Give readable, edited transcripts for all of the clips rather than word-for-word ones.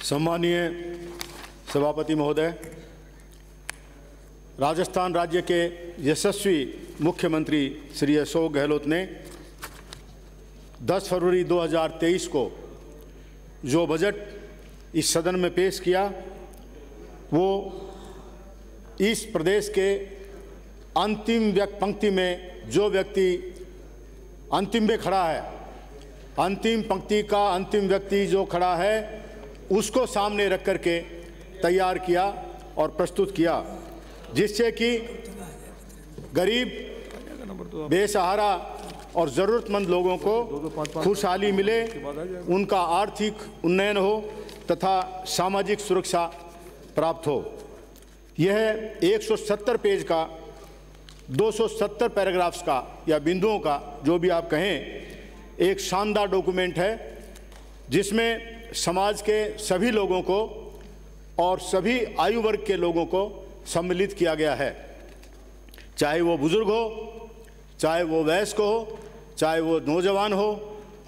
सम्मानीय सभापति महोदय, राजस्थान राज्य के यशस्वी मुख्यमंत्री श्री अशोक गहलोत ने 10 फरवरी 2023 को जो बजट इस सदन में पेश किया, वो इस प्रदेश के अंतिम पंक्ति में जो व्यक्ति अंतिम में खड़ा है, अंतिम पंक्ति का अंतिम व्यक्ति जो खड़ा है, उसको सामने रख कर के तैयार किया और प्रस्तुत किया, जिससे कि गरीब, बेसहारा और ज़रूरतमंद लोगों को खुशहाली मिले, उनका आर्थिक उन्नयन हो तथा सामाजिक सुरक्षा प्राप्त हो। यह 170 पेज का 270 पैराग्राफ्स का या बिंदुओं का, जो भी आप कहें, एक शानदार डॉक्यूमेंट है, जिसमें समाज के सभी लोगों को और सभी आयु वर्ग के लोगों को सम्मिलित किया गया है। चाहे वो बुजुर्ग हो, चाहे वो वयस्क हो, चाहे वो नौजवान हो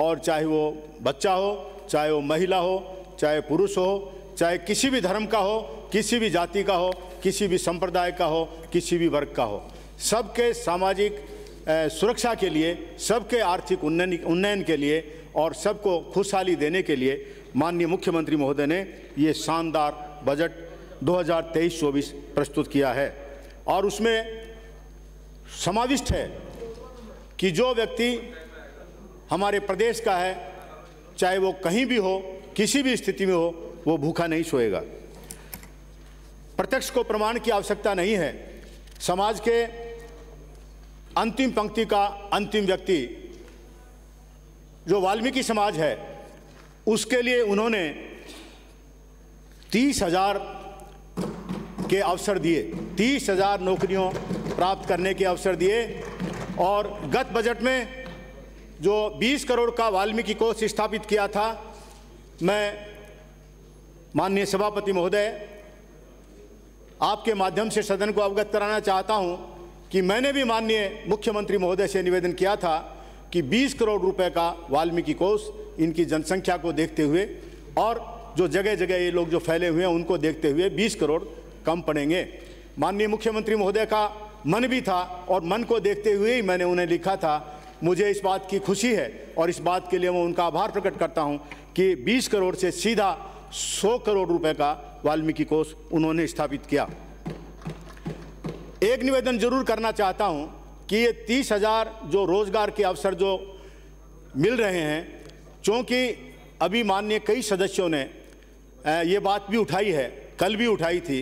और चाहे वो बच्चा हो, चाहे वो महिला हो, चाहे पुरुष हो, चाहे किसी भी धर्म का हो, किसी भी जाति का हो, किसी भी संप्रदाय का हो, किसी भी वर्ग का हो, सबके सामाजिक सुरक्षा के लिए, सबके आर्थिक उन्नयन के लिए और सबको खुशहाली देने के लिए माननीय मुख्यमंत्री महोदय ने ये शानदार बजट 2023-24 प्रस्तुत किया है। और उसमें समाविष्ट है कि जो व्यक्ति हमारे प्रदेश का है, चाहे वो कहीं भी हो, किसी भी स्थिति में हो, वो भूखा नहीं सोएगा। प्रत्यक्ष को प्रमाण की आवश्यकता नहीं है। समाज के अंतिम पंक्ति का अंतिम व्यक्ति जो वाल्मीकि समाज है, उसके लिए उन्होंने 30,000 के अवसर दिए, 30,000 नौकरियों प्राप्त करने के अवसर दिए। और गत बजट में जो 20 करोड़ का वाल्मीकि कोष स्थापित किया था, मैं माननीय सभापति महोदय आपके माध्यम से सदन को अवगत कराना चाहता हूं कि मैंने भी माननीय मुख्यमंत्री महोदय से निवेदन किया था कि 20 करोड़ रुपए का वाल्मीकि कोष, इनकी जनसंख्या को देखते हुए और जो जगह जगह ये लोग जो फैले हुए हैं उनको देखते हुए 20 करोड़ कम पड़ेंगे। माननीय मुख्यमंत्री महोदय का मन भी था और मन को देखते हुए ही मैंने उन्हें लिखा था। मुझे इस बात की खुशी है और इस बात के लिए मैं उनका आभार प्रकट करता हूं कि 20 करोड़ से सीधा 100 करोड़ रुपए का वाल्मीकि कोष उन्होंने स्थापित किया। एक निवेदन जरूर करना चाहता हूं कि ये 30,000 जो रोजगार के अवसर जो मिल रहे हैं, क्योंकि अभी माननीय कई सदस्यों ने ये बात भी उठाई है, कल भी उठाई थी,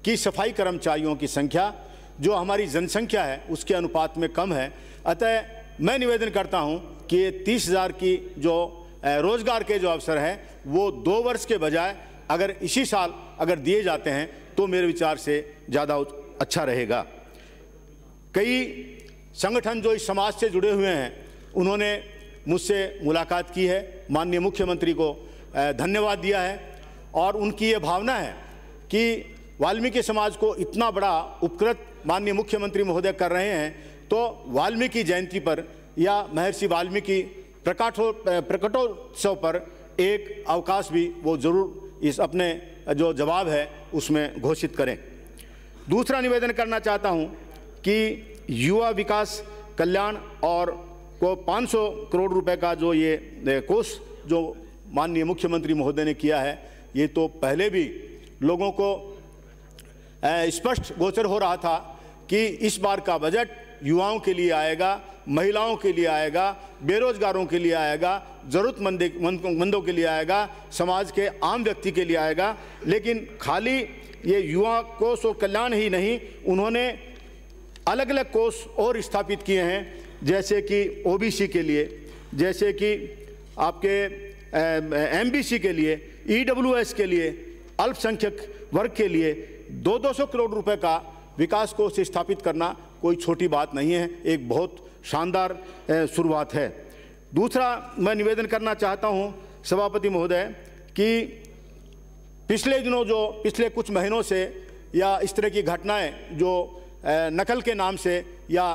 कि सफाई कर्मचारियों की संख्या जो हमारी जनसंख्या है उसके अनुपात में कम है। अतः मैं निवेदन करता हूं कि ये 30,000 की जो रोजगार के जो अवसर हैं वो 2 वर्ष के बजाय अगर इसी साल अगर दिए जाते हैं तो मेरे विचार से ज़्यादा अच्छा रहेगा। कई संगठन जो इस समाज से जुड़े हुए हैं, उन्होंने मुझसे मुलाकात की है, माननीय मुख्यमंत्री को धन्यवाद दिया है और उनकी ये भावना है कि वाल्मीकि समाज को इतना बड़ा उपकृत माननीय मुख्यमंत्री महोदय कर रहे हैं, तो वाल्मीकि जयंती पर या महर्षि वाल्मीकि प्रकटोत्सव पर एक अवकाश भी वो जरूर इस अपने जो जवाब है उसमें घोषित करें। दूसरा निवेदन करना चाहता हूं कि युवा विकास कल्याण और को 500 करोड़ रुपए का जो ये कोष जो माननीय मुख्यमंत्री महोदय ने किया है, ये तो पहले भी लोगों को स्पष्ट गोचर हो रहा था कि इस बार का बजट युवाओं के लिए आएगा, महिलाओं के लिए आएगा, बेरोजगारों के लिए आएगा, ज़रूरतमंदों के लिए आएगा, समाज के आम व्यक्ति के लिए आएगा। लेकिन खाली ये युवा कोष और कल्याण ही नहीं, उन्होंने अलग अलग कोष और स्थापित किए हैं, जैसे कि ओबीसी के लिए, जैसे कि आपके एमबीसी के लिए, ईडब्ल्यूएस के लिए, अल्पसंख्यक वर्ग के लिए 200 करोड़ रुपए का विकास कोष स्थापित करना कोई छोटी बात नहीं है, एक बहुत शानदार शुरुआत है। दूसरा मैं निवेदन करना चाहता हूं सभापति महोदय कि पिछले दिनों जो पिछले कुछ महीनों से या इस तरह की घटनाएं जो नकल के नाम से या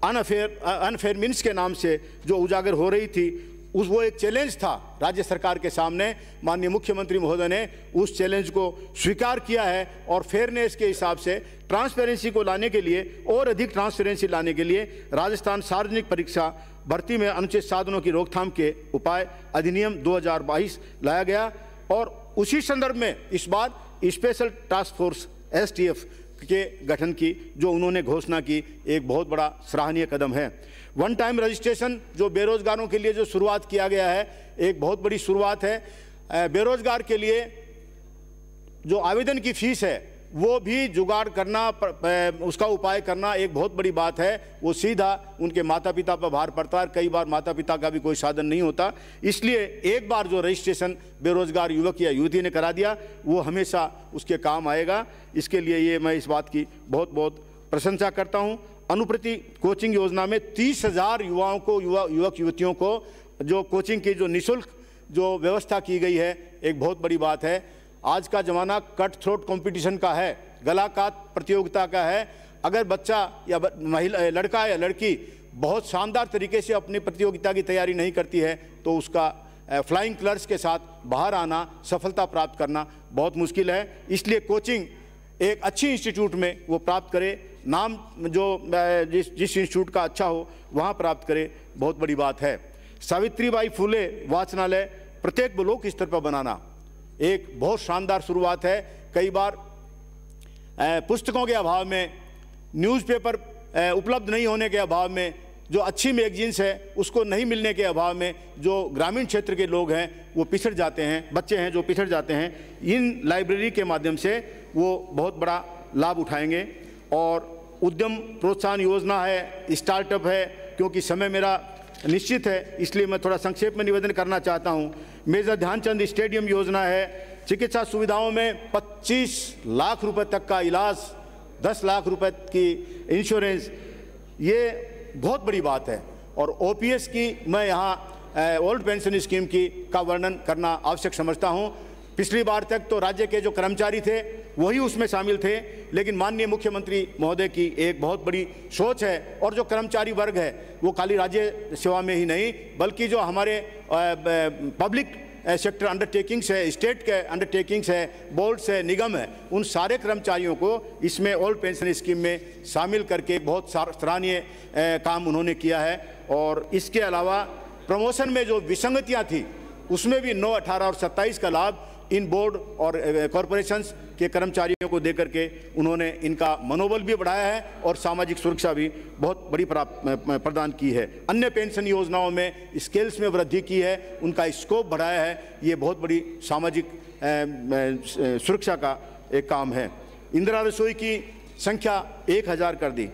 अनफेयर मीन्स के नाम से जो उजागर हो रही थी, वो एक चैलेंज था राज्य सरकार के सामने। माननीय मुख्यमंत्री महोदय ने उस चैलेंज को स्वीकार किया है और फेयरनेस के हिसाब से ट्रांसपेरेंसी को लाने के लिए और अधिक ट्रांसपेरेंसी लाने के लिए राजस्थान सार्वजनिक परीक्षा भर्ती में अनुचित साधनों की रोकथाम के उपाय अधिनियम 2022 लाया गया। और उसी संदर्भ में इस बार स्पेशल टास्क फोर्स STF के गठन की जो उन्होंने घोषणा की, एक बहुत बड़ा सराहनीय कदम है। वन टाइम रजिस्ट्रेशन जो बेरोजगारों के लिए जो शुरुआत किया गया है, एक बहुत बड़ी शुरुआत है। बेरोजगार के लिए जो आवेदन की फीस है वो भी जुगाड़ करना, उसका उपाय करना एक बहुत बड़ी बात है। वो सीधा उनके माता पिता पर भार पड़ता है, कई बार माता पिता का भी कोई साधन नहीं होता। इसलिए एक बार जो रजिस्ट्रेशन बेरोजगार युवक या युवती ने करा दिया वो हमेशा उसके काम आएगा। इसके लिए ये मैं इस बात की बहुत बहुत प्रशंसा करता हूँ। अनुप्रति कोचिंग योजना में 30,000 युवाओं को, युवक युवतियों को जो कोचिंग की जो निःशुल्क जो व्यवस्था की गई है, एक बहुत बड़ी बात है। आज का ज़माना कट थ्रोट कंपटीशन का है, गला काट प्रतियोगिता का है। अगर बच्चा या महिला, लड़का या लड़की बहुत शानदार तरीके से अपनी प्रतियोगिता की तैयारी नहीं करती है तो उसका फ्लाइंग कलर्स के साथ बाहर आना, सफलता प्राप्त करना बहुत मुश्किल है। इसलिए कोचिंग एक अच्छी इंस्टीट्यूट में वो प्राप्त करे, नाम जो जिस इंस्टीट्यूट का अच्छा हो वहाँ प्राप्त करे, बहुत बड़ी बात है। सावित्रीबाई फुले वाचनालय प्रत्येक ब्लॉक स्तर पर बनाना एक बहुत शानदार शुरुआत है। कई बार पुस्तकों के अभाव में, न्यूज़पेपर उपलब्ध नहीं होने के अभाव में, जो अच्छी मैगजीन्स है उसको नहीं मिलने के अभाव में जो ग्रामीण क्षेत्र के लोग हैं वो पिछड़ जाते हैं, बच्चे हैं जो पिछड़ जाते हैं। इन लाइब्रेरी के माध्यम से वो बहुत बड़ा लाभ उठाएंगे। और उद्यम प्रोत्साहन योजना है, स्टार्टअप है, क्योंकि समय मेरा निश्चित है इसलिए मैं थोड़ा संक्षेप में निवेदन करना चाहता हूँ। मेजर ध्यानचंद स्टेडियम योजना है, चिकित्सा सुविधाओं में 25 लाख रुपए तक का इलाज, 10 लाख रुपए की इंश्योरेंस, ये बहुत बड़ी बात है। और OPS की मैं यहाँ ओल्ड पेंशन स्कीम की का वर्णन करना आवश्यक समझता हूँ। पिछली बार तक तो राज्य के जो कर्मचारी थे वही उसमें शामिल थे, लेकिन माननीय मुख्यमंत्री महोदय की एक बहुत बड़ी सोच है। और जो कर्मचारी वर्ग है वो खाली राज्य सेवा में ही नहीं बल्कि जो हमारे पब्लिक सेक्टर अंडरटेकिंग्स है, स्टेट के अंडरटेकिंग्स है, बोर्ड्स है, निगम है, उन सारे कर्मचारियों को इसमें ओल्ड पेंशन स्कीम में शामिल करके बहुत सराहनीय काम उन्होंने किया है। और इसके अलावा प्रमोशन में जो विसंगतियाँ थी उसमें भी 9, 18 और 27 का लाभ इन बोर्ड और कॉरपोरेशंस के कर्मचारियों को देकर के उन्होंने इनका मनोबल भी बढ़ाया है और सामाजिक सुरक्षा भी बहुत बड़ी प्रदान की है। अन्य पेंशन योजनाओं में स्केल्स में वृद्धि की है, उनका स्कोप बढ़ाया है, ये बहुत बड़ी सामाजिक सुरक्षा का एक काम है। इंदिरा रसोई की संख्या 1000 कर दी।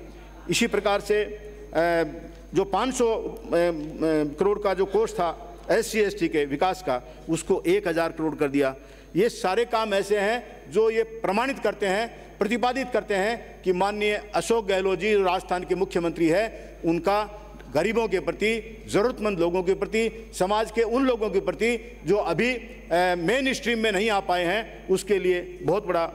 इसी प्रकार से जो 500 करोड़ का जो कोष था SC/ST के विकास का, उसको 1000 करोड़ कर दिया। ये सारे काम ऐसे हैं जो ये प्रमाणित करते हैं, प्रतिपादित करते हैं कि माननीय अशोक गहलोत जी राजस्थान के मुख्यमंत्री हैं, उनका गरीबों के प्रति, ज़रूरतमंद लोगों के प्रति, समाज के उन लोगों के प्रति जो अभी मेन स्ट्रीम में नहीं आ पाए हैं, उसके लिए बहुत बड़ा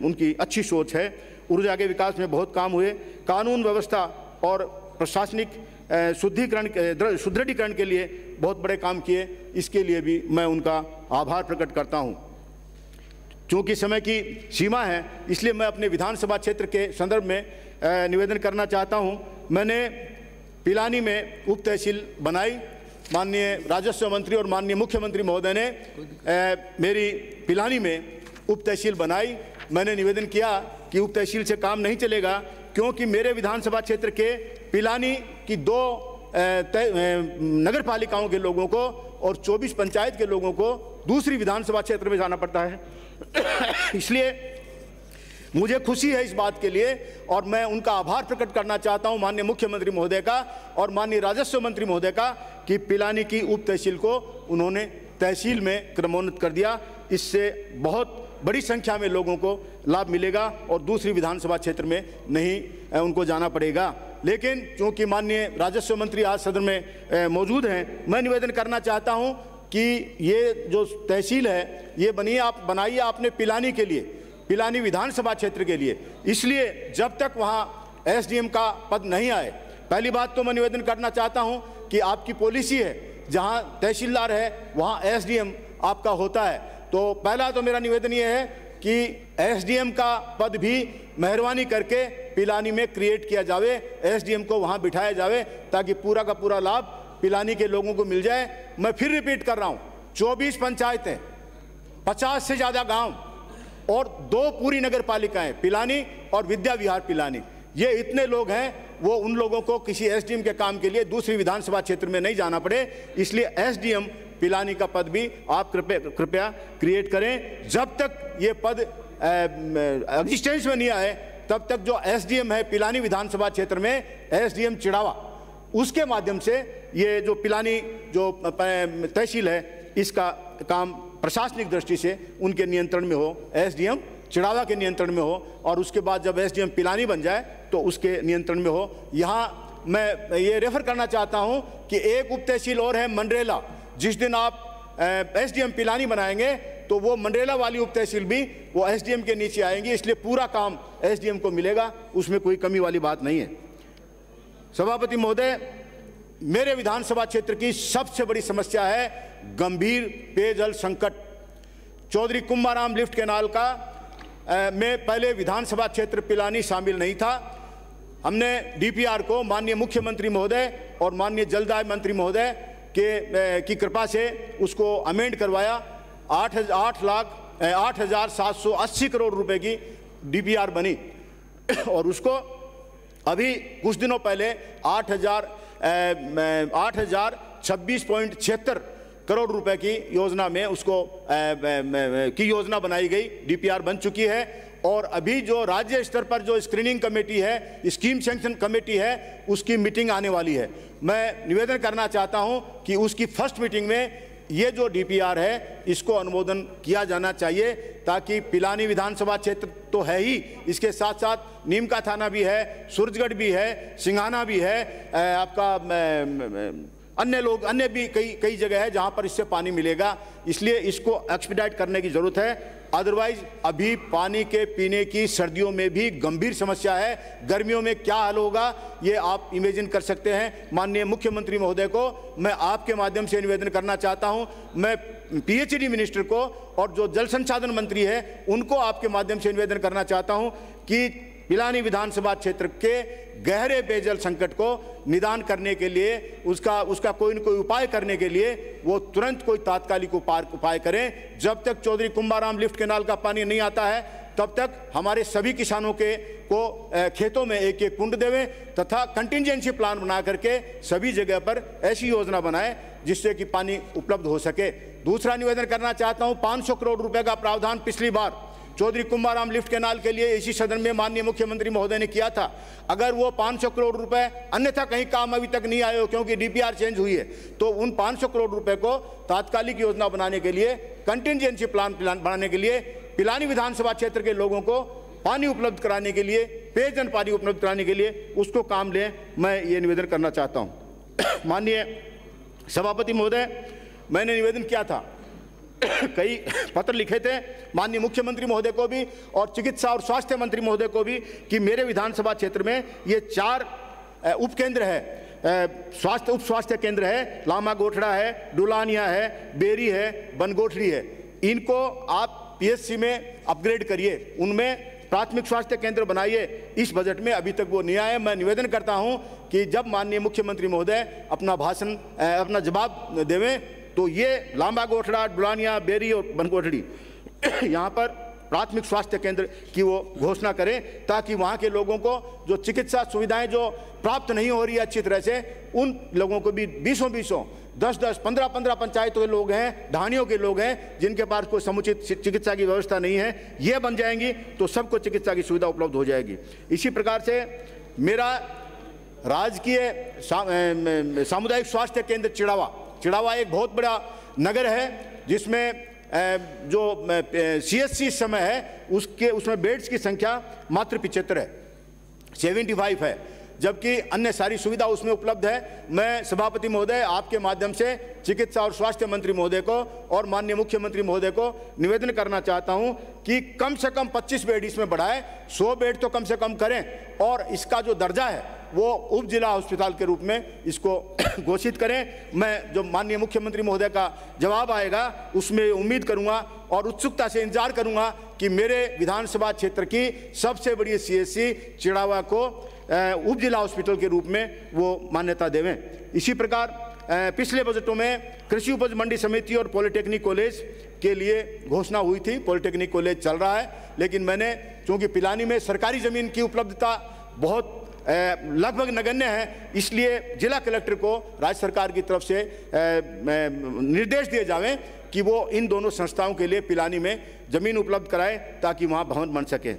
उनकी अच्छी सोच है। ऊर्जा के विकास में बहुत काम हुए। कानून व्यवस्था और प्रशासनिक सुदृढ़ीकरण के लिए बहुत बड़े काम किए, इसके लिए भी मैं उनका आभार प्रकट करता हूं। चूँकि समय की सीमा है इसलिए मैं अपने विधानसभा क्षेत्र के संदर्भ में निवेदन करना चाहता हूं। मैंने पिलानी में उप तहसील बनाई। माननीय राजस्व मंत्री और माननीय मुख्यमंत्री महोदय ने मेरी पिलानी में उप तहसील बनाई। मैंने निवेदन किया कि उप तहसील से काम नहीं चलेगा, क्योंकि मेरे विधानसभा क्षेत्र के पिलानी की 2 नगर पालिकाओं के लोगों को और 24 पंचायत के लोगों को दूसरी विधानसभा क्षेत्र में जाना पड़ता है। इसलिए मुझे खुशी है इस बात के लिए और मैं उनका आभार प्रकट करना चाहता हूं माननीय मुख्यमंत्री महोदय का और माननीय राजस्व मंत्री महोदय का कि पिलानी की उप तहसील को उन्होंने तहसील में क्रमोन्नत कर दिया। इससे बहुत बड़ी संख्या में लोगों को लाभ मिलेगा और दूसरी विधानसभा क्षेत्र में नहीं उनको जाना पड़ेगा। लेकिन चूंकि माननीय राजस्व मंत्री आज सदन में मौजूद हैं, मैं निवेदन करना चाहता हूं कि ये जो तहसील है ये बनाई आपने पिलानी के लिए, पिलानी विधानसभा क्षेत्र के लिए। इसलिए जब तक वहाँ SDM का पद नहीं आए, पहली बात तो मैं निवेदन करना चाहता हूँ कि आपकी पॉलिसी है जहां तहसीलदार है वहां एसडीएम आपका होता है। तो पहला तो मेरा निवेदन ये है कि एसडीएम का पद भी मेहरबानी करके पिलानी में क्रिएट किया जावे, एसडीएम को वहां बिठाया जावे ताकि पूरा का पूरा लाभ पिलानी के लोगों को मिल जाए। मैं फिर रिपीट कर रहा हूं, 24 पंचायतें, 50 से ज़्यादा गांव और 2 पूरी नगर पालिकाएं पिलानी और विद्या विहार पिलानी, ये इतने लोग हैं। वो उन लोगों को किसी एसडीएम के काम के लिए दूसरी विधानसभा क्षेत्र में नहीं जाना पड़े, इसलिए एसडीएम पिलानी का पद भी आप कृपया क्रिएट करें। जब तक ये पद एग्जिस्टेंस में नहीं आए तब तक जो एसडीएम है पिलानी विधानसभा क्षेत्र में, एसडीएम चिड़ावा, उसके माध्यम से ये जो पिलानी जो तहसील है इसका काम प्रशासनिक दृष्टि से उनके नियंत्रण में हो, एसडीएम चिड़ावा के नियंत्रण में हो, और उसके बाद जब एसडीएम पिलानी बन जाए तो उसके नियंत्रण में हो। यहाँ मैं ये रेफर करना चाहता हूँ कि एक उप तहसील और है मंडरेला, जिस दिन आप एसडीएम पिलानी बनाएंगे तो वो मंडरेला वाली उप तहसील भी वो एसडीएम के नीचे आएंगी, इसलिए पूरा काम एसडीएम को मिलेगा, उसमें कोई कमी वाली बात नहीं है। सभापति महोदय, मेरे विधानसभा क्षेत्र की सबसे बड़ी समस्या है गंभीर पेयजल संकट। चौधरी कुंभाराम लिफ्ट कैनाल का में पहले विधानसभा क्षेत्र पिलानी शामिल नहीं था। हमने डीपीआर को माननीय मुख्यमंत्री महोदय और माननीय जलदाय मंत्री महोदय की कृपा से उसको अमेंड करवाया। 8,0780 करोड़ रुपए की डीपीआर बनी और उसको अभी कुछ दिनों पहले 8,026.76 करोड़ रुपए की योजना में उसको की योजना बनाई गई, डीपीआर बन चुकी है। और अभी जो राज्य स्तर पर जो स्क्रीनिंग कमेटी है, स्कीम सैंक्शन कमेटी है, उसकी मीटिंग आने वाली है। मैं निवेदन करना चाहता हूं कि उसकी फर्स्ट मीटिंग में ये जो डीपीआर है इसको अनुमोदन किया जाना चाहिए, ताकि पिलानी विधानसभा क्षेत्र तो है ही, इसके साथ साथ नीमका थाना भी है, सूरजगढ़ भी है, सिंघाना भी है, आपका अन्य भी कई जगह है जहां पर इससे पानी मिलेगा, इसलिए इसको एक्सपीडाइट करने की जरूरत है। अदरवाइज अभी पानी के पीने की सर्दियों में भी गंभीर समस्या है, गर्मियों में क्या हाल होगा ये आप इमेजिन कर सकते हैं। माननीय मुख्यमंत्री महोदय को मैं आपके माध्यम से निवेदन करना चाहता हूं, मैं पीएचडी मिनिस्टर को और जो जल संसाधन मंत्री है उनको आपके माध्यम से निवेदन करना चाहता हूं कि पिलानी विधानसभा क्षेत्र के गहरे पेयजल संकट को निदान करने के लिए, उसका कोई न कोई उपाय करने के लिए वो तुरंत कोई तात्कालिक उपाय करें। जब तक चौधरी कुंभाराम लिफ्ट कैनाल का पानी नहीं आता है तब तक हमारे सभी किसानों को खेतों में एक एक कुंड देवें तथा कंटिंजेंसी प्लान बना करके सभी जगह पर ऐसी योजना बनाएं जिससे कि पानी उपलब्ध हो सके। दूसरा निवेदन करना चाहता हूं, 500 करोड़ रुपए का प्रावधान पिछली बार चौधरी कुंभाराम लिफ्ट कैनाल के लिए इसी सदन में माननीय मुख्यमंत्री महोदय ने किया था। अगर वो 500 करोड़ रुपए अन्यथा कहीं काम अभी तक नहीं आए हो क्योंकि डीपीआर चेंज हुई है, तो उन 500 करोड़ रुपए को तात्कालिक योजना बनाने के लिए, कंटिंजेंसी प्लान बनाने के लिए, पिलानी विधानसभा क्षेत्र के लोगों को पानी उपलब्ध कराने के लिए, पेयजल पानी उपलब्ध कराने के लिए उसको काम लें, मैं ये निवेदन करना चाहता हूँ। माननीय सभापति महोदय, मैंने निवेदन किया था, कई पत्र लिखे थे माननीय मुख्यमंत्री महोदय को भी और चिकित्सा और स्वास्थ्य मंत्री महोदय को भी कि मेरे विधानसभा क्षेत्र में ये 4 उपकेंद्र है, उप स्वास्थ्य केंद्र है, लामा गोठड़ा है, डुलानिया है, बेरी है, बनगोठड़ी है, इनको आप पीएचसी में अपग्रेड करिए, उनमें प्राथमिक स्वास्थ्य केंद्र बनाइए। इस बजट में अभी तक वो नहीं आए। मैं निवेदन करता हूं कि जब माननीय मुख्यमंत्री महोदय अपना जवाब देवें तो ये लांबा गोठड़ा, डुलानिया, बेरी और बनगोठड़ी यहाँ पर प्राथमिक स्वास्थ्य केंद्र की वो घोषणा करें, ताकि वहाँ के लोगों को जो चिकित्सा सुविधाएं जो प्राप्त नहीं हो रही है अच्छी तरह से, उन लोगों को भी 20-20, 10-10, 15-15 पंचायतों के लोग हैं, ढाणियों के लोग हैं जिनके पास कोई समुचित चिकित्सा की व्यवस्था नहीं है, ये बन जाएंगी तो सबको चिकित्सा की सुविधा उपलब्ध हो जाएगी। इसी प्रकार से मेरा राजकीय सामुदायिक स्वास्थ्य केंद्र चिड़ावा एक बहुत बड़ा नगर है जिसमें जो सीएचसी इस समय है उसमें बेड्स की संख्या मात्र 75 है, 75 है। जबकि अन्य सारी सुविधा उसमें उपलब्ध है। मैं सभापति महोदय आपके माध्यम से चिकित्सा और स्वास्थ्य मंत्री महोदय को और माननीय मुख्यमंत्री महोदय को निवेदन करना चाहता हूं कि कम से कम 25 बेड इसमें बढ़ाएं, 100 बेड तो कम से कम करें और इसका जो दर्जा है वो उप जिला अस्पताल के रूप में इसको घोषित करें। मैं जो माननीय मुख्यमंत्री महोदय का जवाब आएगा उसमें उम्मीद करूंगा और उत्सुकता से इंतजार करूंगा कि मेरे विधानसभा क्षेत्र की सबसे बड़ी CHC चिड़ावा को उप जिला हॉस्पिटल के रूप में वो मान्यता देवें। इसी प्रकार पिछले बजटों में कृषि उपज मंडी समिति और पॉलिटेक्निक कॉलेज के लिए घोषणा हुई थी। पॉलिटेक्निक कॉलेज चल रहा है, लेकिन मैंने चूँकि पिलानी में सरकारी ज़मीन की उपलब्धता बहुत लगभग नगण्य है, इसलिए जिला कलेक्टर को राज्य सरकार की तरफ से निर्देश दिए जावें कि वो इन दोनों संस्थाओं के लिए पिलानी में ज़मीन उपलब्ध कराए ताकि वहाँ भवन बन सके।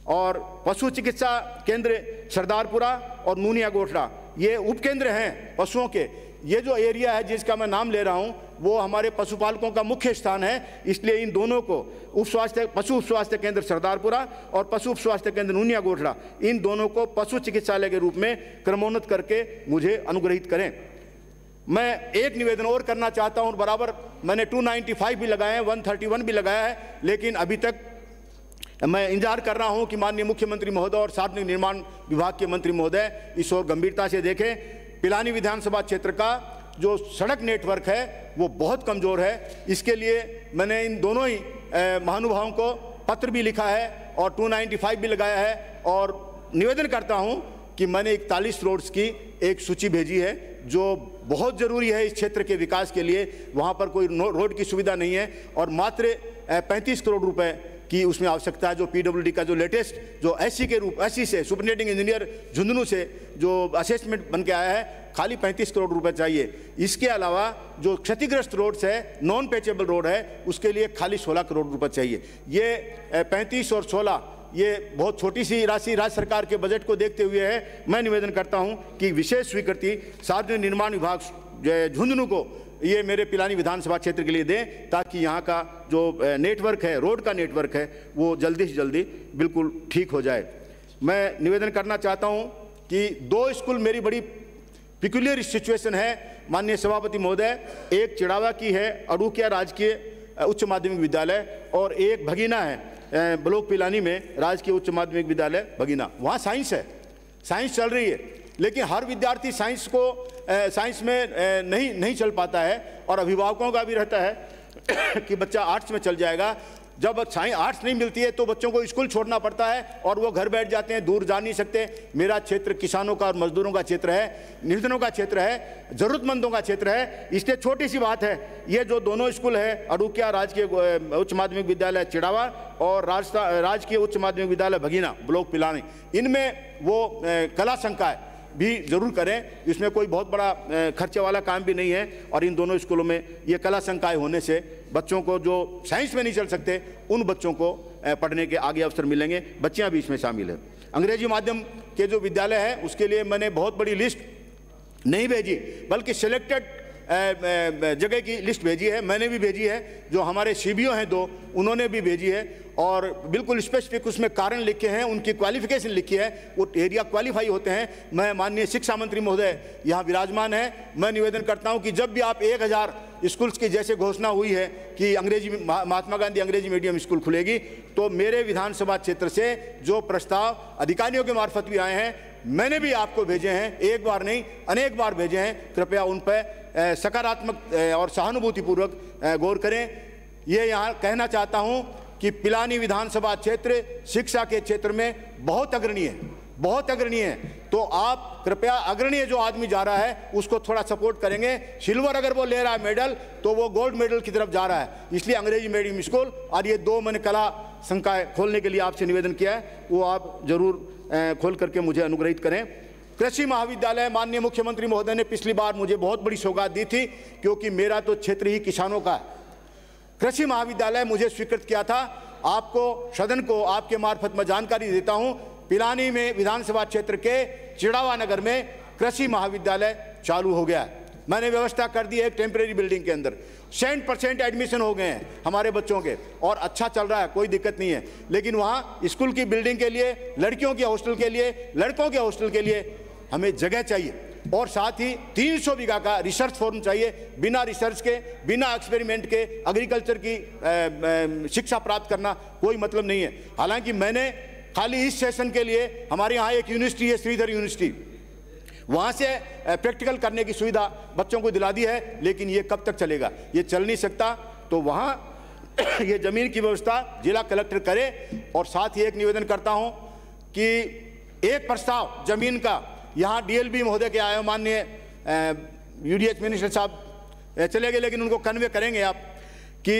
और पशु चिकित्सा केंद्र सरदारपुरा और नूनिया गोठड़ा ये उपकेंद्र हैं पशुओं के। ये जो एरिया है जिसका मैं नाम ले रहा हूँ वो हमारे पशुपालकों का मुख्य स्थान है, इसलिए इन दोनों को पशु उप स्वास्थ्य केंद्र सरदारपुरा और पशु उप स्वास्थ्य केंद्र नूनिया गोठड़ा, इन दोनों को पशु चिकित्सालय के रूप में क्रमोन्नत करके मुझे अनुग्रहित करें। मैं एक निवेदन और करना चाहता हूँ। बराबर मैंने 295 भी लगाए हैं, 131 भी लगाया है, लेकिन अभी तक मैं इंतजार कर रहा हूं कि माननीय मुख्यमंत्री महोदय और सार्वजनिक निर्माण विभाग के मंत्री महोदय इस ओर गंभीरता से देखें। पिलानी विधानसभा क्षेत्र का जो सड़क नेटवर्क है वो बहुत कमज़ोर है। इसके लिए मैंने इन दोनों ही महानुभावों को पत्र भी लिखा है और 295 भी लगाया है और निवेदन करता हूं कि मैंने 41 रोड्स की एक सूची भेजी है जो बहुत ज़रूरी है इस क्षेत्र के विकास के लिए। वहाँ पर कोई रोड की सुविधा नहीं है और मात्र 35 करोड़ रुपए की उसमें आवश्यकता है। जो PWD का जो लेटेस्ट जो SC से सुपरिटेंडिंग इंजीनियर झुंझुनू से जो असेसमेंट बन के आया है, खाली 35 करोड़ रुपए चाहिए। इसके अलावा जो क्षतिग्रस्त रोड्स है, नॉन पैचेबल रोड है, उसके लिए खाली 16 करोड़ रुपए चाहिए। ये 35 और 16 ये बहुत छोटी सी राशि राज्य सरकार के बजट को देखते हुए है। मैं निवेदन करता हूं कि विशेष स्वीकृति सार्वजनिक निर्माण विभाग झुंझुनू को ये मेरे पिलानी विधानसभा क्षेत्र के लिए दें ताकि यहाँ का जो नेटवर्क है, रोड का नेटवर्क है, वो जल्दी से जल्दी बिल्कुल ठीक हो जाए। मैं निवेदन करना चाहता हूँ कि 2 स्कूल मेरी बड़ी पिक्यूलियर सिचुएशन है माननीय सभापति महोदय। एक चिड़ावा की है अड़ूकिया राजकीय उच्च माध्यमिक विद्यालय और एक भगीना है ब्लॉक पिलानी में राजकीय उच्च माध्यमिक विद्यालय भगीना। वहाँ साइंस है, साइंस चल रही है, लेकिन हर विद्यार्थी साइंस में नहीं चल पाता है और अभिभावकों का भी रहता है कि बच्चा आर्ट्स में चल जाएगा। जब आर्ट्स नहीं मिलती है तो बच्चों को स्कूल छोड़ना पड़ता है और वो घर बैठ जाते हैं, दूर जा नहीं सकते। मेरा क्षेत्र किसानों का और मजदूरों का क्षेत्र है, निर्धनों का क्षेत्र है, ज़रूरतमंदों का क्षेत्र है। इसलिए छोटी सी बात है, ये जो दोनों स्कूल है अड़ूकिया राजकीय उच्च माध्यमिक विद्यालय चिड़ावा और राजकीय उच्च माध्यमिक विद्यालय भगीना ब्लॉक पिलानी, इनमें वो कला संकाय भी जरूर करें। इसमें कोई बहुत बड़ा खर्चे वाला काम भी नहीं है और इन दोनों स्कूलों में ये कला संकाय होने से बच्चों को जो साइंस में नहीं चल सकते उन बच्चों को पढ़ने के आगे अवसर मिलेंगे। बच्चियां भी इसमें शामिल हैं। अंग्रेजी माध्यम के जो विद्यालय है उसके लिए मैंने बहुत बड़ी लिस्ट नहीं भेजी बल्कि सिलेक्टेड जगह की लिस्ट भेजी है। मैंने भी भेजी है, जो हमारे CBO हैं 2 उन्होंने भी भेजी है और बिल्कुल स्पेसिफिक उसमें कारण लिखे हैं, उनकी क्वालिफिकेशन लिखी है, वो एरिया क्वालिफाई होते हैं। मैं माननीय शिक्षा मंत्री महोदय यहाँ विराजमान है, मैं निवेदन करता हूँ कि जब भी आप 1000 स्कूल्स की जैसे घोषणा हुई है कि महात्मा गांधी अंग्रेजी मीडियम स्कूल खुलेगी, तो मेरे विधानसभा क्षेत्र से जो प्रस्ताव अधिकारियों के मार्फत भी आए हैं मैंने भी आपको भेजे हैं, एक बार नहीं अनेक बार भेजे हैं। कृपया उन पर सकारात्मक और सहानुभूतिपूर्वक गौर करें। ये यहाँ कहना चाहता हूँ कि पिलानी विधानसभा क्षेत्र शिक्षा के क्षेत्र में बहुत अग्रणी है, तो आप कृपया अग्रणीय जो आदमी जा रहा है उसको थोड़ा सपोर्ट करेंगे। सिल्वर अगर वो ले रहा है मेडल तो वो गोल्ड मेडल की तरफ जा रहा है। इसलिए अंग्रेजी मीडियम स्कूल और ये 2 मैंने कला संकाय खोलने के लिए आपसे निवेदन किया है, वो आप जरूर खोल करके मुझे अनुग्रहित करें। कृषि महाविद्यालय माननीय मुख्यमंत्री महोदय ने पिछली बार मुझे बहुत बड़ी सौगात दी थी, क्योंकि मेरा तो क्षेत्र ही किसानों का है। कृषि महाविद्यालय मुझे स्वीकृत किया था। आपको सदन को आपके मार्फत मैं जानकारी देता हूं, पिलानी में विधानसभा क्षेत्र के चिड़ावा नगर में कृषि महाविद्यालय चालू हो गया है। मैंने व्यवस्था कर दी है एक टेम्परेरी बिल्डिंग के अंदर। 100% एडमिशन हो गए हैं हमारे बच्चों के और अच्छा चल रहा है, कोई दिक्कत नहीं है। लेकिन वहाँ स्कूल की बिल्डिंग के लिए, लड़कियों के हॉस्टल के लिए, लड़कों के हॉस्टल के लिए हमें जगह चाहिए और साथ ही 300 बीघा का रिसर्च फॉर्म चाहिए। बिना रिसर्च के, बिना एक्सपेरिमेंट के एग्रीकल्चर की शिक्षा प्राप्त करना कोई मतलब नहीं है। हालांकि मैंने खाली इस सेशन के लिए, हमारे यहाँ एक यूनिवर्सिटी है श्रीधर यूनिवर्सिटी, वहाँ से प्रैक्टिकल करने की सुविधा बच्चों को दिला दी है, लेकिन ये कब तक चलेगा? ये चल नहीं सकता। तो वहाँ ये ज़मीन की व्यवस्था जिला कलेक्टर करे। और साथ ही एक निवेदन करता हूँ कि एक प्रस्ताव ज़मीन का, यहाँ डीएलबी महोदय के आए माननीय यूडीएच मिनिस्टर साहब चले गए, लेकिन उनको कन्वे करेंगे आप कि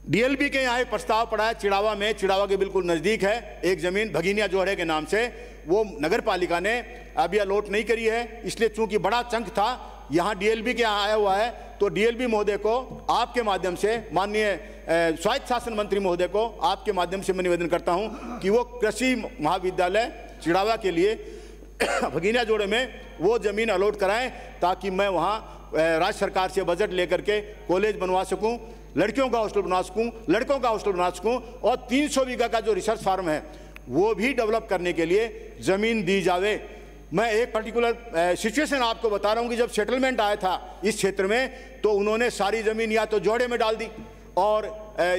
डीएलबी के यहाँ एक प्रस्ताव पड़ा है चिड़ावा में, चिड़ावा के बिल्कुल नज़दीक है एक ज़मीन भगीनिया जोहड़े के नाम से, वो नगर पालिका ने अभी अलॉट नहीं करी है। इसलिए चूंकि बड़ा चंक था यहाँ डीएलबी के यहाँ आया हुआ है, तो डीएलबी महोदय को आपके माध्यम से, माननीय स्वायत्त शासन मंत्री महोदय को आपके माध्यम से मैं निवेदन करता हूँ कि वो कृषि महाविद्यालय चिड़ावा के लिए भगीनिया जोड़े में वो ज़मीन अलॉट कराएं, ताकि मैं वहाँ राज्य सरकार से बजट लेकर के कॉलेज बनवा सकूँ, लड़कियों का हॉस्टल बना सकूँ, लड़कों का हॉस्टल बना सकूँ, और 300 बीघा का जो रिसर्च फार्म है वो भी डेवलप करने के लिए ज़मीन दी जावे। मैं एक पर्टिकुलर सिचुएशन आपको बता रहा हूँ कि जब सेटलमेंट आया था इस क्षेत्र में, तो उन्होंने सारी ज़मीन या तो जोड़े में डाल दी और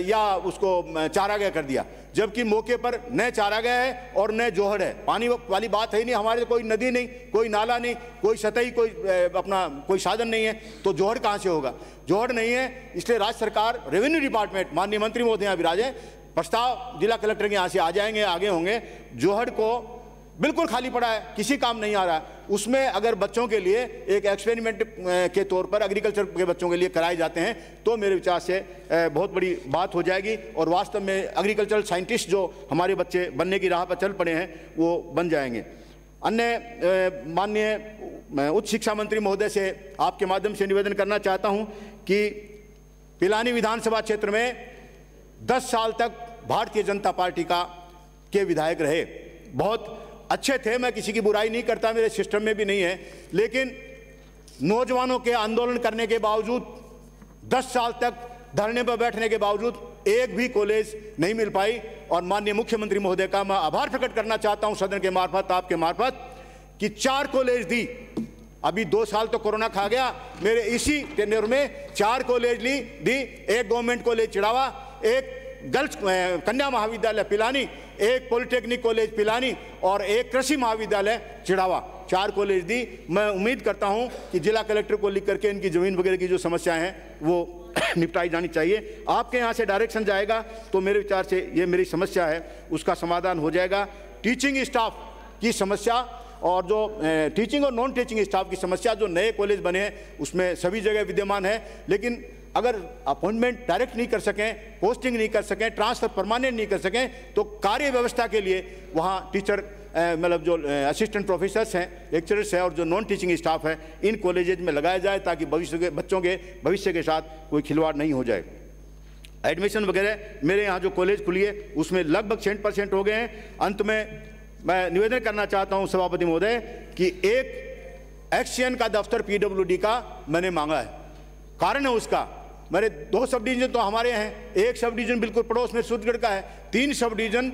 या उसको चारागाह कर दिया, जबकि मौके पर न चारागाह है और न जोहड़ है। पानी वाली बात है ही नहीं, हमारे कोई नदी नहीं, कोई नाला नहीं, कोई सतही कोई अपना कोई साधन नहीं है, तो जोहड़ कहाँ से होगा? जोहड़ नहीं है। इसलिए राज्य सरकार, रेवेन्यू डिपार्टमेंट, माननीय मंत्री महोदय यहाँ विराजे, प्रस्ताव जिला कलेक्टर के यहाँ से आ जाएंगे, आगे होंगे। जोहड़ को बिल्कुल खाली पड़ा है, किसी काम नहीं आ रहा, उसमें अगर बच्चों के लिए एक एक्सपेरिमेंट के तौर पर एग्रीकल्चर के बच्चों के लिए कराए जाते हैं, तो मेरे विचार से बहुत बड़ी बात हो जाएगी और वास्तव में एग्रीकल्चरल साइंटिस्ट जो हमारे बच्चे बनने की राह पर चल पड़े हैं वो बन जाएंगे। अन्य माननीय उच्च शिक्षा मंत्री महोदय से आपके माध्यम से निवेदन करना चाहता हूँ कि पिलानी विधानसभा क्षेत्र में 10 साल तक भारतीय जनता पार्टी के विधायक रहे, बहुत अच्छे थे, मैं किसी की बुराई नहीं करता, मेरे सिस्टम में भी नहीं है, लेकिन नौजवानों के आंदोलन करने के बावजूद 10 साल तक धरने पर बैठने के बावजूद एक भी कॉलेज नहीं मिल पाई। और माननीय मुख्यमंत्री महोदय का मैं आभार प्रकट करना चाहता हूं सदन के मार्फत, आपके मार्फत, कि 4 कॉलेज दी। अभी 2 साल तो कोरोना खा गया, मेरे इसी टेन्योर में 4 कॉलेज दी, एक गवर्नमेंट कॉलेज चिड़ावा, एक गर्ल्स कन्या महाविद्यालय पिलानी, एक पॉलिटेक्निक कॉलेज पिलानी और एक कृषि महाविद्यालय चिड़ावा, 4 कॉलेज दी। मैं उम्मीद करता हूं कि जिला कलेक्टर को लिख करके इनकी ज़मीन वगैरह की जो समस्याएं हैं वो निपटाई जानी चाहिए। आपके यहाँ से डायरेक्शन जाएगा तो मेरे विचार से ये मेरी समस्या है उसका समाधान हो जाएगा। टीचिंग स्टाफ की समस्या और जो टीचिंग और नॉन टीचिंग स्टाफ की समस्या, जो नए कॉलेज बने हैं उसमें सभी जगह विद्यमान है, लेकिन अगर अपॉइंटमेंट डायरेक्ट नहीं कर सकें, पोस्टिंग नहीं कर सकें, ट्रांसफर परमानेंट नहीं कर सकें, तो कार्य व्यवस्था के लिए वहाँ टीचर मतलब जो असिस्टेंट प्रोफेसर्स हैं, लेक्चरर्स हैं और जो नॉन टीचिंग स्टाफ है, इन कॉलेजेज में लगाया जाए ताकि भविष्य के बच्चों के भविष्य के साथ कोई खिलवाड़ नहीं हो जाए। एडमिशन वगैरह मेरे यहाँ जो कॉलेज खुली है उसमें लगभग 100% हो गए हैं। अंत में मैं निवेदन करना चाहता हूँ सभापति महोदय कि एक एक्सचेंज का दफ्तर PWD का मैंने मांगा है। कारण है उसका, मेरे 2 सब डिवीजन तो हमारे हैं, एक सब डिवीजन बिल्कुल पड़ोस में सूरजगढ़ का है, 3 सब डिवीजन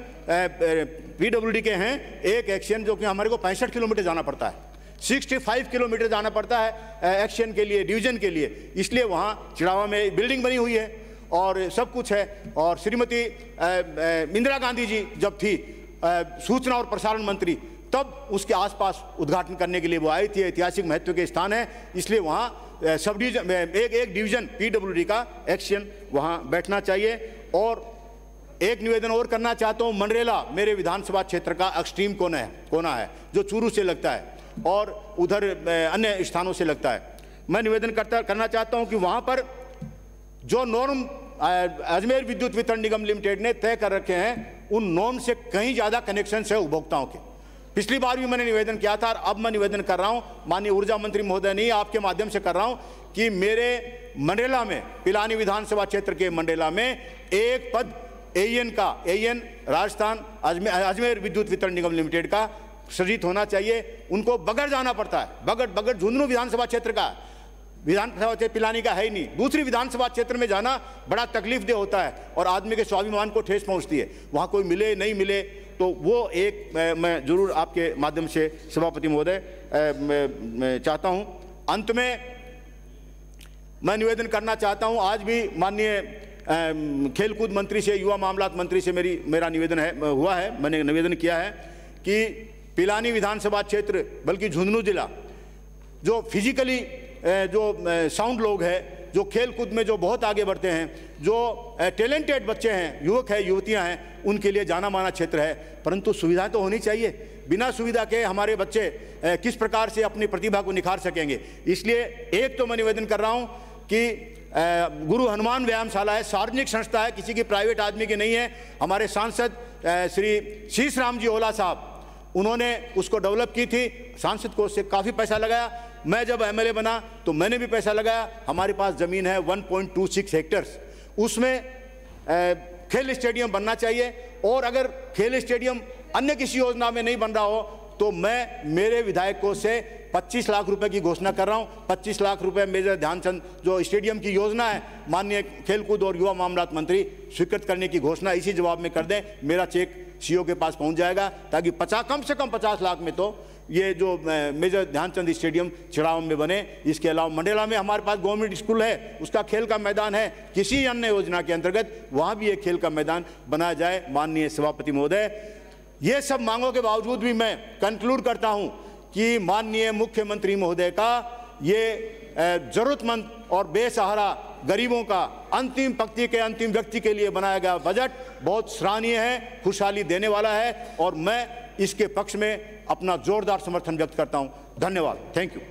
PWD के हैं, एक एक्सचेंज जो कि हमारे को 65 किलोमीटर जाना पड़ता है, 65 किलोमीटर जाना पड़ता है एक्सचेंज के लिए, डिवीजन के लिए। इसलिए वहाँ चिड़ावा में बिल्डिंग बनी हुई है और सब कुछ है। और श्रीमती इंदिरा गांधी जी जब थी सूचना और प्रसारण मंत्री, तब उसके आसपास उद्घाटन करने के लिए वो आई थी। ऐतिहासिक महत्व के स्थान है, इसलिए वहाँ सब डिवीजन एक डिवीजन PWD का एक्शन वहाँ बैठना चाहिए। और एक निवेदन और करना चाहता हूँ, मनरेला मेरे विधानसभा क्षेत्र का एक्सट्रीम कोना है जो चूरू से लगता है और उधर अन्य स्थानों से लगता है। मैं निवेदन करना चाहता हूँ कि वहाँ पर जो नॉर्म अजमेर विद्युत वितरण निगम लिमिटेड ने तय कर रखे हैं, उन नॉर्म से कहीं ज़्यादा कनेक्शन है उपभोक्ताओं के। पिछली बार भी मैंने निवेदन किया था और अब मैं निवेदन कर रहा हूं, माननीय ऊर्जा मंत्री महोदय नहीं, आपके माध्यम से कर रहा हूं कि मेरे मंडेला में, पिलानी विधानसभा क्षेत्र के मंडेला में एक पद AN राजस्थान अजमेर विद्युत वितरण निगम लिमिटेड का सृजित होना चाहिए। उनको बगड़ जाना पड़ता है, बगड़ झुंझुनू विधानसभा क्षेत्र का, विधानसभा क्षेत्र पिलानी का है ही नहीं, दूसरी विधानसभा क्षेत्र में जाना बड़ा तकलीफ दे होता है और आदमी के स्वाभिमान को ठेस पहुंचती है। वहाँ कोई मिले नहीं मिले, तो वो एक मैं जरूर आपके माध्यम से सभापति महोदय चाहता हूं। अंत में मैं निवेदन करना चाहता हूं, आज भी माननीय खेलकूद मंत्री से, युवा मामलात मंत्री से मेरा निवेदन हुआ है, मैंने निवेदन किया है कि पिलानी विधानसभा क्षेत्र बल्कि झुंझुनू जिला जो फिजिकली जो साउंड लोग हैं, जो खेल कूद में जो बहुत आगे बढ़ते हैं, जो टैलेंटेड बच्चे हैं, युवक हैं, युवतियां हैं, उनके लिए जाना माना क्षेत्र है, परंतु सुविधा तो होनी चाहिए। बिना सुविधा के हमारे बच्चे किस प्रकार से अपनी प्रतिभा को निखार सकेंगे। इसलिए एक तो मैं निवेदन कर रहा हूं कि गुरु हनुमान व्यायामशाला है, सार्वजनिक संस्था है, किसी की प्राइवेट आदमी की नहीं है। हमारे सांसद श्री शीश राम जी ओला साहब, उन्होंने उसको डेवलप की थी, सांसद कोष से काफ़ी पैसा लगाया। मैं जब एमएलए बना तो मैंने भी पैसा लगाया। हमारे पास ज़मीन है 1.26 हेक्टेयर्स, उसमें खेल स्टेडियम बनना चाहिए। और अगर खेल स्टेडियम अन्य किसी योजना में नहीं बन रहा हो तो मैं मेरे विधायकों से 25 लाख रुपए की घोषणा कर रहा हूं। 25 लाख रुपए मेजर ध्यानचंद जो स्टेडियम की योजना है, माननीय खेलकूद और युवा मामलात मंत्री स्वीकृत करने की घोषणा इसी जवाब में कर दें। मेरा चेक सीओ के पास पहुंच जाएगा, ताकि कम से कम 50 लाख में तो ये जो मेजर ध्यानचंद स्टेडियम चिड़ाव में बने। इसके अलावा मंडेला में हमारे पास गवर्नमेंट स्कूल है, उसका खेल का मैदान है, किसी अन्य योजना के अंतर्गत वहाँ भी एक खेल का मैदान बनाया जाए। माननीय सभापति महोदय, ये सब मांगों के बावजूद भी मैं कंक्लूड करता हूँ कि माननीय मुख्यमंत्री महोदय का ये जरूरतमंद और बेसहारा गरीबों का अंतिम पंक्ति के अंतिम व्यक्ति के लिए बनाया गया बजट बहुत सराहनीय है, खुशहाली देने वाला है, और मैं इसके पक्ष में अपना जोरदार समर्थन व्यक्त करता हूं। धन्यवाद। Thank you.